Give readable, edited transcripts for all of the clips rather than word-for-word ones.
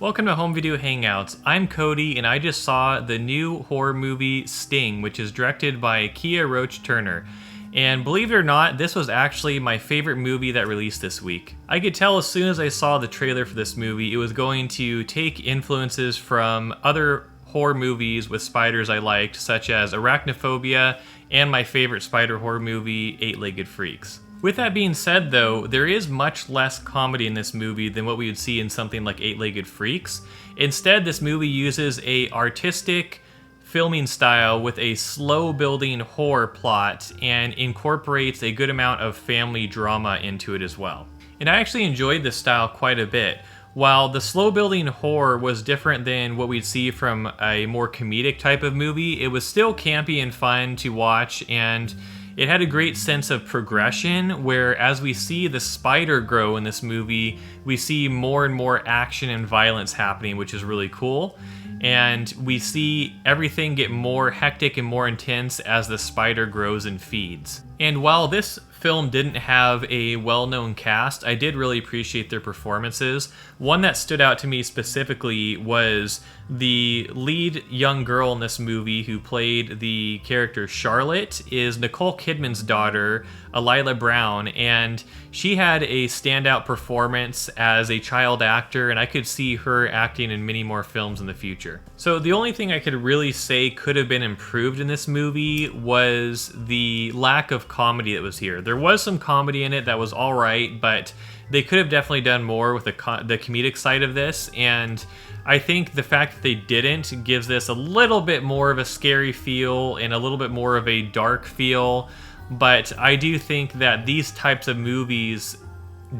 Welcome to Home Video Hangouts. I'm Cody, and I just saw the new horror movie Sting, which is directed by Kia Roach Turner. And believe it or not, this was actually my favorite movie that released this week. I could tell as soon as I saw the trailer for this movie, it was going to take influences from other horror movies with spiders I liked, such as Arachnophobia and my favorite spider horror movie, Eight-Legged Freaks. With that being said, though, there is much less comedy in this movie than what we would see in something like Eight-Legged Freaks. Instead, this movie uses a artistic filming style with a slow-building horror plot and incorporates a good amount of family drama into it as well. And I actually enjoyed this style quite a bit. While the slow-building horror was different than what we'd see from a more comedic type of movie, it was still campy and fun to watch, and it had a great sense of progression where as we see the spider grow in this movie, we see more and more action and violence happening, which is really cool. And we see everything get more hectic and more intense as the spider grows and feeds. And while this film didn't have a well-known cast, I did really appreciate their performances. One that stood out to me specifically was the lead young girl in this movie who played the character Charlotte is Nicole Kidman's daughter, Alila Brown, and she had a standout performance as a child actor, and I could see her acting in many more films in the future. So the only thing I could really say could have been improved in this movie was the lack of comedy that was here. There was some comedy in it that was all right, but they could have definitely done more with the comedic side of this, and I think the fact that they didn't gives this a little bit more of a scary feel and a little bit more of a dark feel, but I do think that these types of movies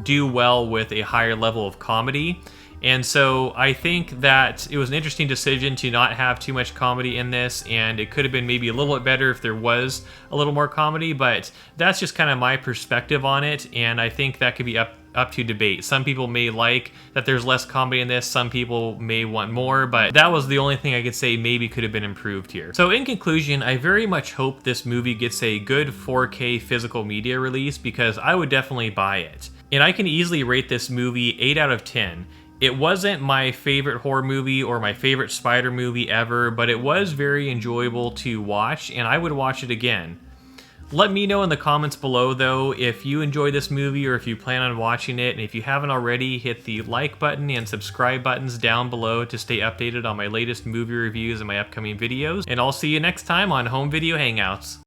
do well with a higher level of comedy. And so I think that it was an interesting decision to not have too much comedy in this, and it could have been maybe a little bit better if there was a little more comedy, but that's just kind of my perspective on it, and I think that could be up to debate. Some people may like that there's less comedy in this, some people may want more, but that was the only thing I could say maybe could have been improved here. So in conclusion, I very much hope this movie gets a good 4K physical media release because I would definitely buy it. And I can easily rate this movie 8 out of 10. It wasn't my favorite horror movie or my favorite spider movie ever, but it was very enjoyable to watch, and I would watch it again. Let me know in the comments below, though, if you enjoyed this movie or if you plan on watching it, and if you haven't already, hit the like button and subscribe buttons down below to stay updated on my latest movie reviews and my upcoming videos, and I'll see you next time on Home Video Hangouts.